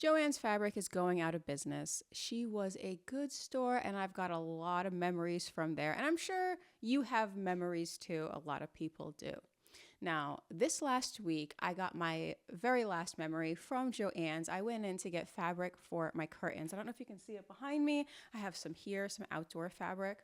Joann's Fabric is going out of business. She was a good store, and I've got a lot of memories from there. And I'm sure you have memories too. A lot of people do. Now, this last week, I got my very last memory from Joann's. I went in to get fabric for my curtains. I don't know if you can see it behind me. I have some here, some outdoor fabric.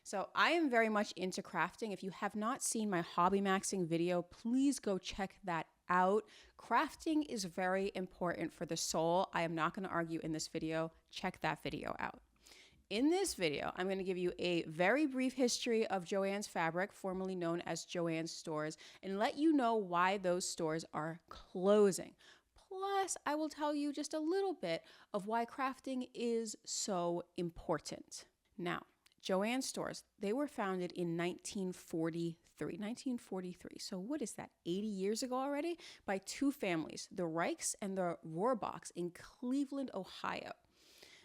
So I am very much into crafting. If you have not seen my Hobbymaxxing video, please go check that out. Crafting is very important for the soul. I am not going to argue in this video. Check that video out. In this video, I'm going to give you a very brief history of Joann's Fabric, formerly known as Joann's Stores, and let you know why those stores are closing. Plus, I will tell you just a little bit of why crafting is so important. Now, Joann's Stores, they were founded in 1943. So what is that, 80 years ago already? By two families, the Reichs and the Rohrbachs in Cleveland, Ohio.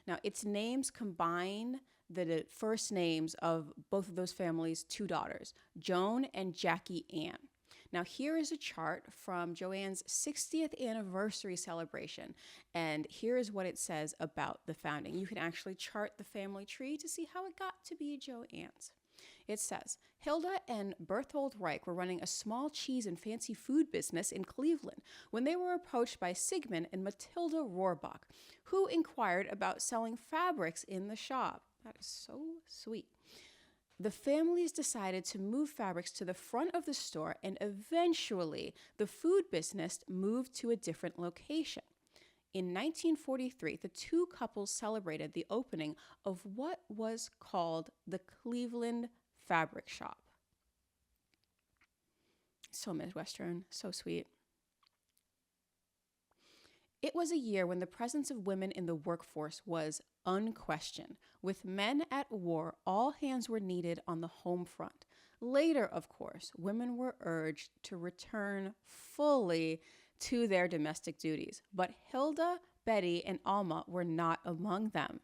Now, its names combine the first names of both of those families' two daughters, Joan and Jackie Ann. Now, here is a chart from Joann's 60th anniversary celebration, and here is what it says about the founding. You can actually chart the family tree to see how it got to be Joann's. It says, Hilda and Berthold Reich were running a small cheese and fancy food business in Cleveland when they were approached by Sigmund and Matilda Rohrbach, who inquired about selling fabrics in the shop. That is so sweet. The families decided to move fabrics to the front of the store, and eventually the food business moved to a different location. In 1943, the two couples celebrated the opening of what was called the Cleveland Fabric Shop. So Midwestern, so sweet. It was a year when the presence of women in the workforce was unquestioned. With men at war, all hands were needed on the home front. Later, of course, women were urged to return fully to their domestic duties. But Hilda, Betty, and Alma were not among them.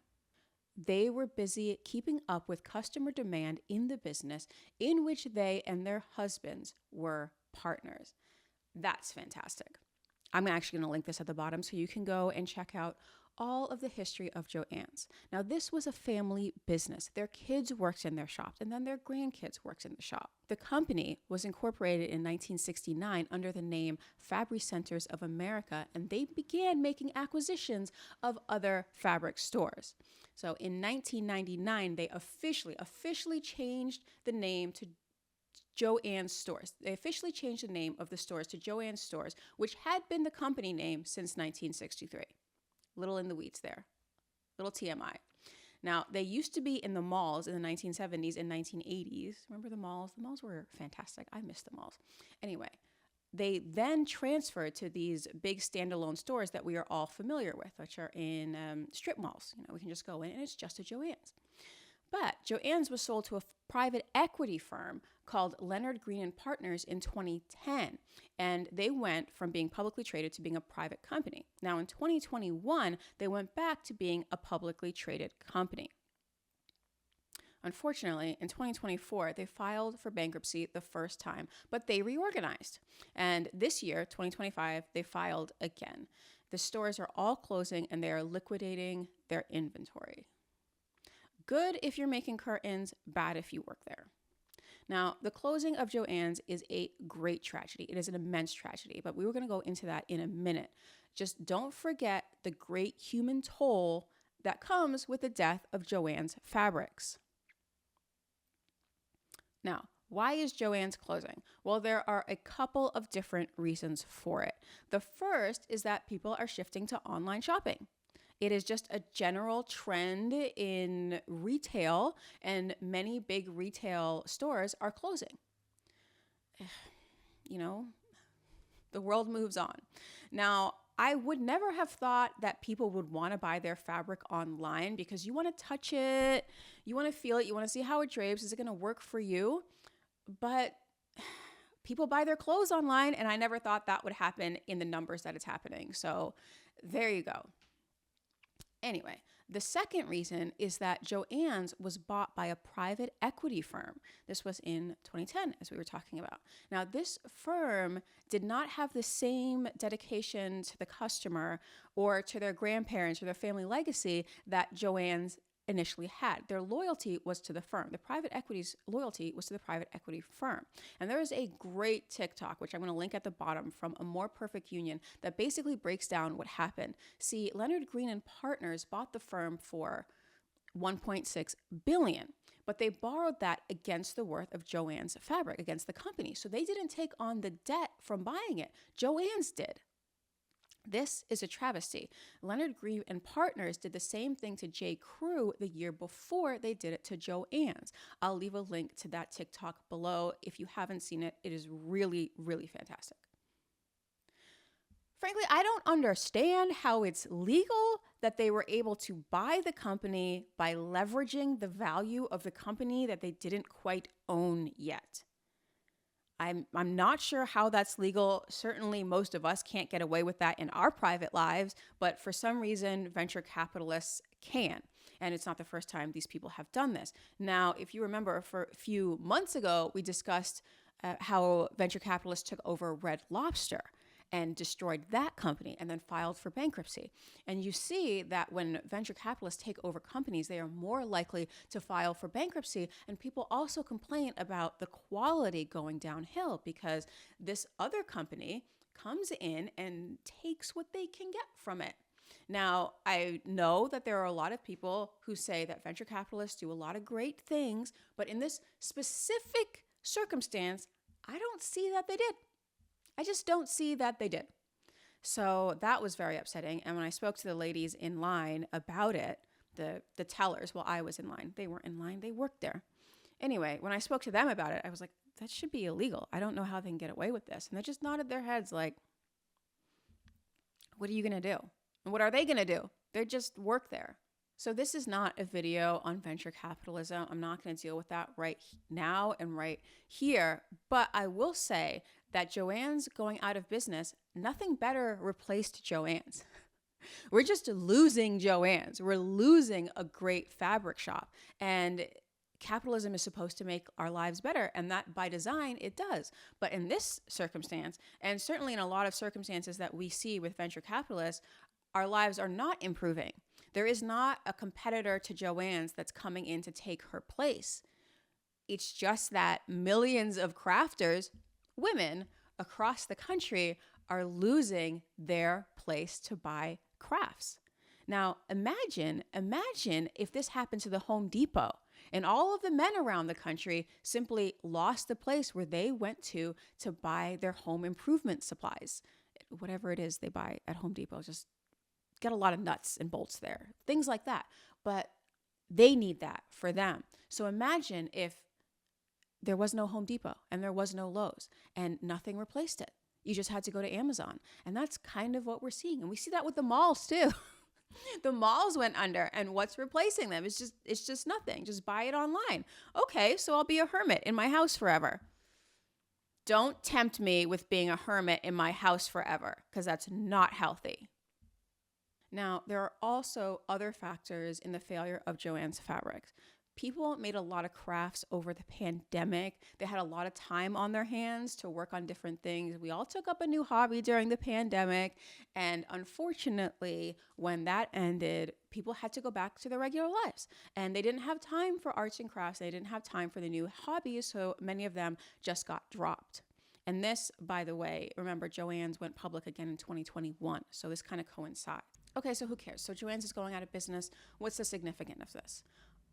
They were busy keeping up with customer demand in the business in which they and their husbands were partners. That's fantastic. I'm actually going to link this at the bottom so you can go and check out all of the history of Joann's. Now, this was a family business. Their kids worked in their shop, and then their grandkids worked in the shop. The company was incorporated in 1969 under the name Fabric Centers of America, and they began making acquisitions of other fabric stores. So in 1999, they officially changed the name to Joann's Stores. They officially changed the name of the stores to Joann's Stores, which had been the company name since 1963. Little in the weeds there. Little TMI. Now, they used to be in the malls in the 1970s and 1980s. Remember the malls? The malls were fantastic. I miss the malls. Anyway, they then transferred to these big standalone stores that we are all familiar with, which are in strip malls. You know, we can just go in and it's just a Joann's. But Joann's was sold to a private equity firm called Leonard Green and Partners in 2010, and they went from being publicly traded to being a private company. Now in 2021, they went back to being a publicly traded company. Unfortunately, in 2024, they filed for bankruptcy the first time, but they reorganized. And this year, 2025, they filed again. The stores are all closing and they are liquidating their inventory. Good if you're making curtains, bad if you work there. Now, the closing of Joann's is a great tragedy. It is an immense tragedy, but we were going to go into that in a minute. Just don't forget the great human toll that comes with the death of Joann's Fabrics. Now, why is Joann's closing? Well, there are a couple of different reasons for it. The first is that people are shifting to online shopping. It is just a general trend in retail, and many big retail stores are closing. You know, the world moves on. Now, I would never have thought that people would want to buy their fabric online because you want to touch it, you want to feel it, you want to see how it drapes. Is it going to work for you? But people buy their clothes online, and I never thought that would happen in the numbers that it's happening. So there you go. Anyway, The second reason is that Joann's was bought by a private equity firm. This was in 2010, as we were talking about. Now, this firm did not have the same dedication to the customer or to their grandparents or their family legacy that Joann's initially had. Their loyalty was to the firm. The private equity's loyalty was to the private equity firm. And there is a great TikTok, which I'm going to link at the bottom, from A More Perfect Union that basically breaks down what happened. See, Leonard Green and Partners bought the firm for $1.6 billion, but they borrowed that against the worth of Joann Fabric, against the company. So they didn't take on the debt from buying it. Joann's did. This is a travesty. Leonard Green and Partners did the same thing to J. Crew the year before they did it to Joann's. I'll leave a link to that TikTok below. If you haven't seen it, it is really, really fantastic. Frankly, I don't understand how it's legal that they were able to buy the company by leveraging the value of the company that they didn't quite own yet. I'm not sure how that's legal. Certainly, most of us can't get away with that in our private lives, but for some reason, venture capitalists can. And it's not the first time these people have done this. Now, if you remember, for a few months ago, we discussed how venture capitalists took over Red Lobster and destroyed that company and then filed for bankruptcy. And you see that when venture capitalists take over companies, they are more likely to file for bankruptcy. And people also complain about the quality going downhill because this other company comes in and takes what they can get from it. Now, I know that there are a lot of people who say that venture capitalists do a lot of great things, but in this specific circumstance, I don't see that they did. I just don't see that they did. So that was very upsetting. And when I spoke to the ladies in line about it, the tellers, well, I was in line. They weren't in line. They worked there. Anyway, when I spoke to them about it, I was like, that should be illegal. I don't know how they can get away with this. And they just nodded their heads like, what are you going to do? And what are they going to do? They just work there. So this is not a video on venture capitalism. I'm not going to deal with that right now and right here. But I will say that Joann's going out of business, nothing better replaced Joann's. We're just losing Joann's. We're losing a great fabric shop. And capitalism is supposed to make our lives better. And that by design, it does. But in this circumstance, and certainly in a lot of circumstances that we see with venture capitalists, our lives are not improving. There is not a competitor to Joann's that's coming in to take her place. It's just that millions of crafters, women across the country, are losing their place to buy crafts. Now, imagine if this happened to the Home Depot and all of the men around the country simply lost the place where they went to buy their home improvement supplies. Whatever it is they buy at Home Depot, just get a lot of nuts and bolts there, things like that. But they need that for them. So imagine if there was no Home Depot and there was no Lowe's and nothing replaced it. You just had to go to Amazon. And that's kind of what we're seeing. And we see that with the malls too. The malls went under, and what's replacing them? It's just nothing. Just buy it online. Okay, so I'll be a hermit in my house forever. Don't tempt me with being a hermit in my house forever, because that's not healthy. Now, there are also other factors in the failure of Joann Fabric. People made a lot of crafts over the pandemic. They had a lot of time on their hands to work on different things. We all took up a new hobby during the pandemic. And unfortunately, when that ended, people had to go back to their regular lives. And they didn't have time for arts and crafts. They didn't have time for the new hobbies. So many of them just got dropped. And this, by the way, remember, Joann's went public again in 2021. So this kind of coincides. Okay, so who cares? So Joann's is going out of business. What's the significance of this?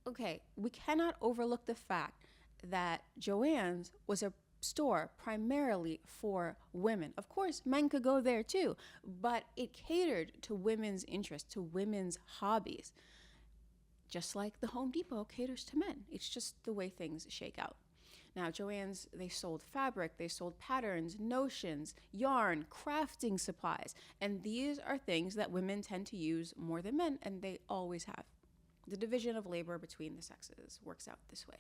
Okay, we cannot overlook the fact that Joann's was a store primarily for women. Of course, men could go there too, but it catered to women's interests, to women's hobbies. Just like the Home Depot caters to men. It's just the way things shake out. Now, Joann's, they sold fabric, they sold patterns, notions, yarn, crafting supplies, and these are things that women tend to use more than men, and they always have. The division of labor between the sexes works out this way.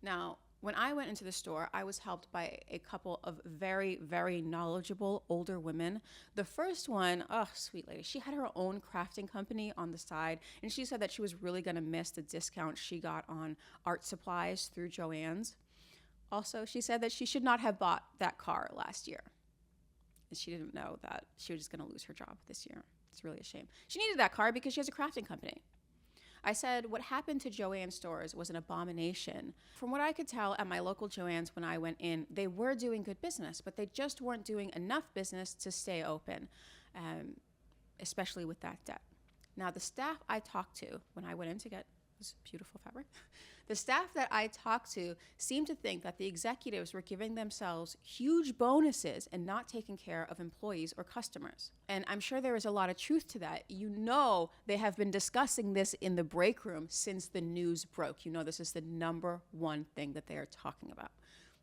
Now, When I went into the store, I was helped by a couple of very, very knowledgeable older women. The first one, oh, sweet lady, she had her own crafting company on the side, and she said that she was really going to miss the discount she got on art supplies through Joann's. Also, she said that she should not have bought that car last year. And she didn't know that she was just going to lose her job this year. It's really a shame. She needed that car because she has a crafting company. I said what happened to Joann's stores was an abomination. From what I could tell at my local Joann's when I went in, they were doing good business, but they just weren't doing enough business to stay open, especially with that debt. Now, the staff I talked to when I went in to get this beautiful fabric, the staff that I talked to seemed to think that the executives were giving themselves huge bonuses and not taking care of employees or customers. And I'm sure there is a lot of truth to that. You know, they have been discussing this in the break room since the news broke. You know, this is the number one thing that they are talking about.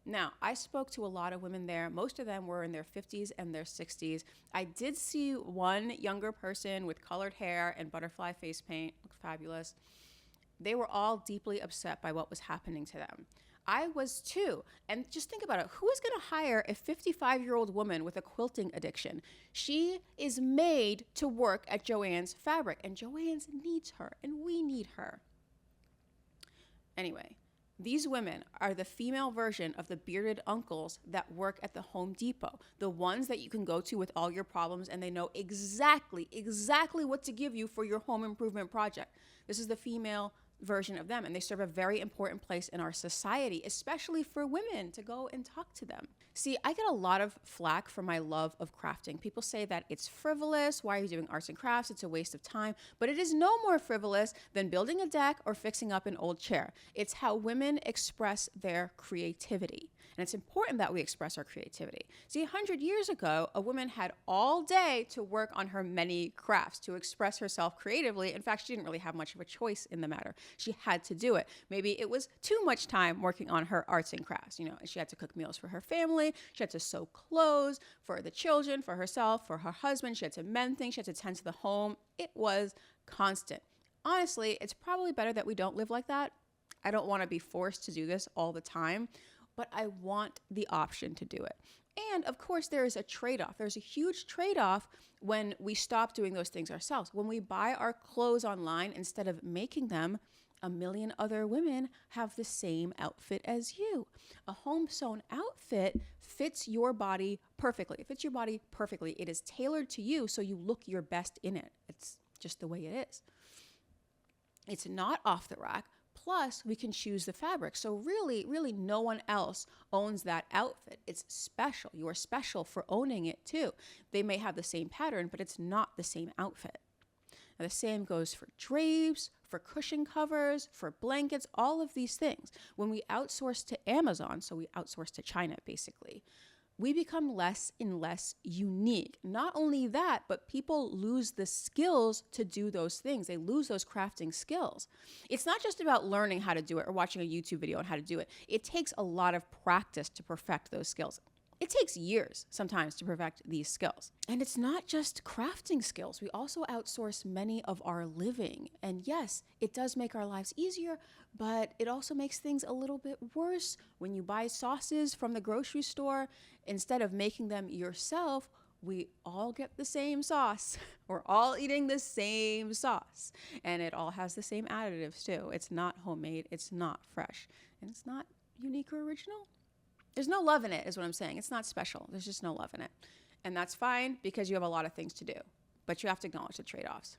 Now, I spoke to a lot of women there. Most of them were in their 50s and their 60s. I did see one younger person with colored hair and butterfly face paint. Looked fabulous. They were all deeply upset by what was happening to them. I was too. And just think about it. Who is going to hire a 55-year-old woman with a quilting addiction? She is made to work at Joann Fabric, and Joann's needs her, and we need her. Anyway, these women are the female version of the bearded uncles that work at the Home Depot, the ones that you can go to with all your problems, and they know exactly what to give you for your home improvement project. This is the female version of them, and they serve a very important place in our society, especially for women to go and talk to them. See, I get a lot of flack for my love of crafting. People say that it's frivolous. Why are you doing arts and crafts? It's a waste of time. But it is no more frivolous than building a deck or fixing up an old chair. It's how women express their creativity. And it's important that we express our creativity. See, 100 years ago, a woman had all day to work on her many crafts, to express herself creatively. In fact, she didn't really have much of a choice in the matter. She had to do it. Maybe it was too much time working on her arts and crafts. You know, she had to cook meals for her family. She had to sew clothes for the children, for herself, for her husband. She had to mend things. She had to tend to the home. It was constant. Honestly, it's probably better that we don't live like that. I don't want to be forced to do this all the time, but I want the option to do it. And of course, there is a trade-off. There's a huge trade-off when we stop doing those things ourselves. When we buy our clothes online instead of making them, a million other women have the same outfit as you. A home-sewn outfit fits your body perfectly. It fits your body perfectly. It is tailored to you, so you look your best in it. It's just the way it is. It's not off the rack. Plus, we can choose the fabric. So really no one else owns that outfit. It's special. You are special for owning it too. They may have the same pattern, but it's not the same outfit. Now, the same goes for drapes, for cushion covers, for blankets, all of these things. When we outsource to Amazon, so we outsource to China basically, we become less and less unique. Not only that, but people lose the skills to do those things. They lose those crafting skills. It's not just about learning how to do it or watching a YouTube video on how to do it. It takes a lot of practice to perfect those skills. It takes years sometimes to perfect these skills. And it's not just crafting skills. We also outsource many of our living. And yes, it does make our lives easier, but it also makes things a little bit worse. When you buy sauces from the grocery store, instead of making them yourself, we all get the same sauce. We're all eating the same sauce. And it all has the same additives too. It's not homemade, it's not fresh, and it's not unique or original. There's no love in it, is what I'm saying. It's not special. There's just no love in it. And that's fine because you have a lot of things to do. But you have to acknowledge the trade-offs.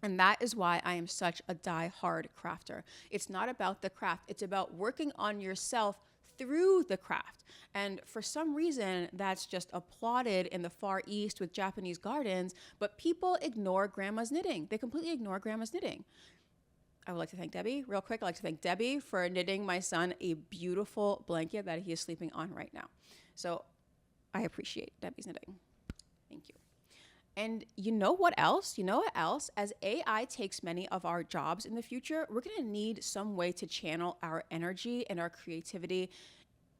And that is why I am such a die-hard crafter. It's not about the craft. It's about working on yourself through the craft. And for some reason, that's just applauded in the Far East with Japanese gardens, but people ignore grandma's knitting. They completely ignore grandma's knitting. I would like to thank Debbie. Real quick, I'd like to thank Debbie for knitting my son a beautiful blanket that he is sleeping on right now. So I appreciate Debbie's knitting. Thank you. And you know what else? As AI takes many of our jobs in the future, we're going to need some way to channel our energy and our creativity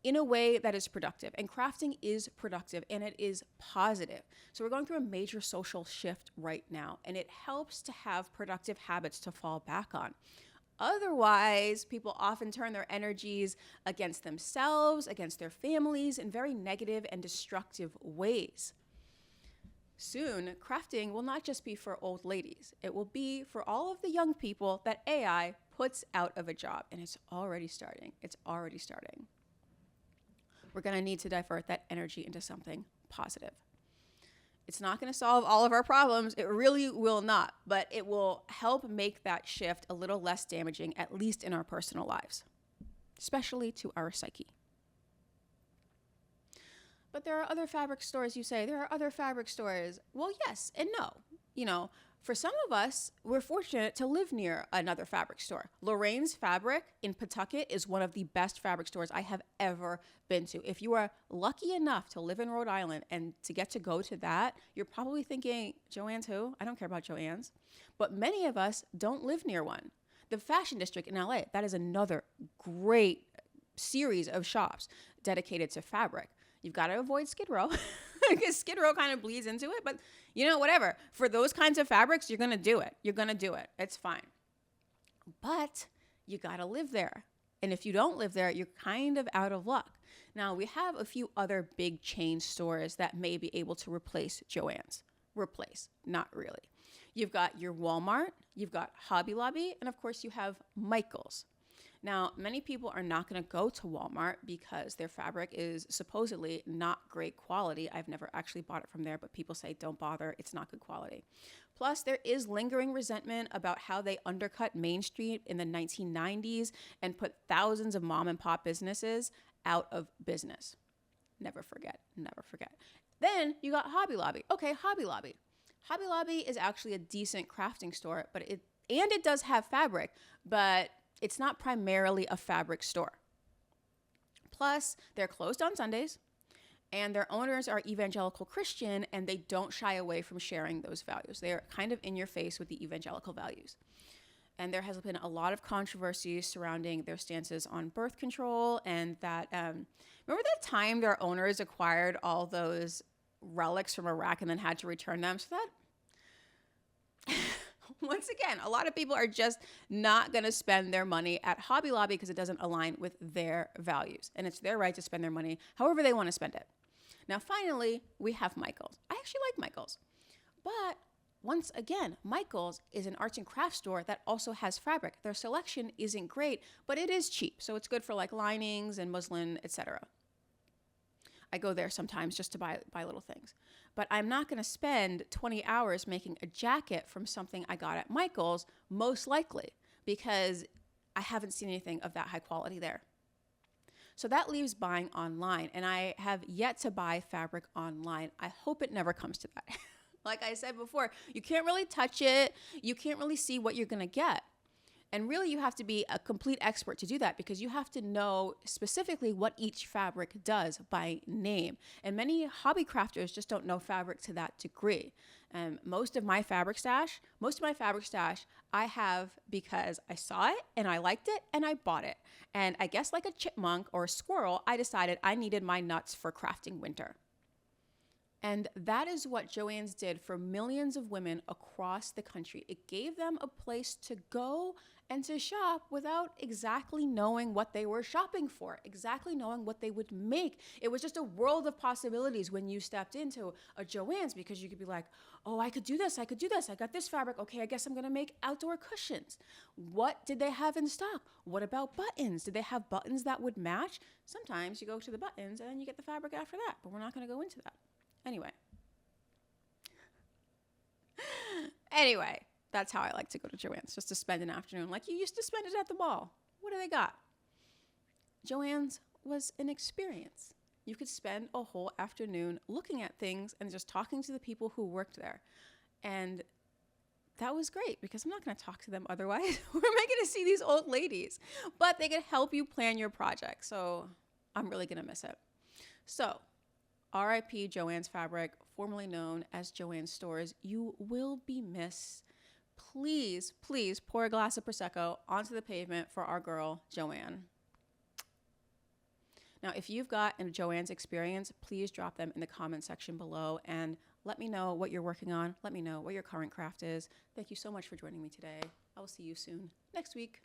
in a way that is productive. And crafting is productive and it is positive. So we're going through a major social shift right now, and it helps to have productive habits to fall back on. Otherwise, people often turn their energies against themselves, against their families in very negative and destructive ways. Soon, crafting will not just be for old ladies. It will be for all of the young people that AI puts out of a job. And it's already starting. It's already starting. We're going to need to divert that energy into something positive. It's not going to solve all of our problems. It really will not. But it will help make that shift a little less damaging, at least in our personal lives, especially to our psyche. But there are other fabric stores, you say. There are other fabric stores. Well, yes and no. You know, for some of us, we're fortunate to live near another fabric store. Lorraine's Fabric in Pawtucket is one of the best fabric stores I have ever been to. If you are lucky enough to live in Rhode Island and to get to go to that, you're probably thinking, Joann's who? I don't care about Joann's. But many of us don't live near one. The Fashion District in LA, that is another great series of shops dedicated to fabric. You've got to avoid Skid Row because Skid Row kind of bleeds into it. But, you know, whatever. For those kinds of fabrics, you're going to do it. You're going to do it. It's fine. But you got to live there. And if you don't live there, you're kind of out of luck. Now, we have a few other big chain stores that may be able to replace Joann's. Replace, not really. You've got your Walmart. You've got Hobby Lobby. And, of course, you have Michael's. Now, many people are not going to go to Walmart because their fabric is supposedly not great quality. I've never actually bought it from there, but people say don't bother. It's not good quality. Plus, there is lingering resentment about how they undercut Main Street in the 1990s and put thousands of mom and pop businesses out of business. Never forget. Never forget. Then you got Hobby Lobby. Okay, Hobby Lobby. Hobby Lobby is actually a decent crafting store, but it does have fabric, but it's not primarily a fabric store. Plus, they're closed on Sundays, and their owners are evangelical Christian, and they don't shy away from sharing those values. They are kind of in your face with the evangelical values. And there has been a lot of controversy surrounding their stances on birth control, and that, remember that time their owners acquired all those relics from Iraq and then had to return them? So that... Once again, a lot of people are just not going to spend their money at Hobby Lobby because it doesn't align with their values. And it's their right to spend their money however they want to spend it. Now, finally, we have Michael's. I actually like Michael's. But once again, Michael's is an arts and crafts store that also has fabric. Their selection isn't great, but it is cheap. So it's good for like linings and muslin, etc. I go there sometimes just to buy little things. But I'm not going to spend 20 hours making a jacket from something I got at Michael's, most likely, because I haven't seen anything of that high quality there. So that leaves buying online, and I have yet to buy fabric online. I hope it never comes to that. Like I said before, you can't really touch it. You can't really see what you're going to get. And really, you have to be a complete expert to do that because you have to know specifically what each fabric does by name. And many hobby crafters just don't know fabric to that degree. Most of my fabric stash, I have because I saw it and I liked it and I bought it. And I guess like a chipmunk or a squirrel, I decided I needed my nuts for crafting winter. And that is what Joann's did for millions of women across the country. It gave them a place to go and to shop without exactly knowing what they were shopping for, exactly knowing what they would make. It was just a world of possibilities when you stepped into a Joann's because you could be like, oh, I could do this. I got this fabric. Okay, I guess I'm going to make outdoor cushions. What did they have in stock? What about buttons? Did they have buttons that would match? Sometimes you go to the buttons and then you get the fabric after that, but we're not going to go into that. Anyway, that's how I like to go to Joann's, just to spend an afternoon like you used to spend it at the mall. What do they got? Joann's was an experience. You could spend a whole afternoon looking at things and just talking to the people who worked there. And that was great because I'm not going to talk to them otherwise. Where am I going to see these old ladies? But they could help you plan your project. So I'm really going to miss it. So R.I.P. Joann's Fabric, formerly known as Joann's Stores. You will be missed. Please, please pour a glass of Prosecco onto the pavement for our girl, Joann. Now, if you've got a Joann's experience, please drop them in the comment section below and let me know what you're working on. Let me know what your current craft is. Thank you so much for joining me today. I will see you soon next week.